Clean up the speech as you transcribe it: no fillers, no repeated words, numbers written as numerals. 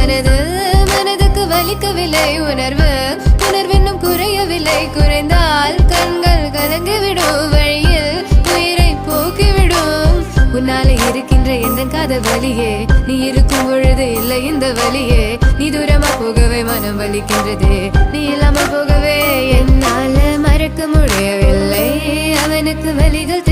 மனது மனதுக்கு வலிக்கவில்லை உணர்வு உணர்வென்னும் குறையவில்லை குறைந்தால் கண்கள் கலங்கிவிடும் வழியில் உயிரை போக்கிவிடும் உன்னாலே இருக்கின்ற எந்த காதல் வலியே நீ இருக்கும் பொழுது இல்லை இந்த வலியே நீ தூரமா போகவே மனம் வலிக்கின்றதே நீ இல்லாமல் போகவே என்னால மறக்க முடியவில்லை அவனுக்கு வலிகள்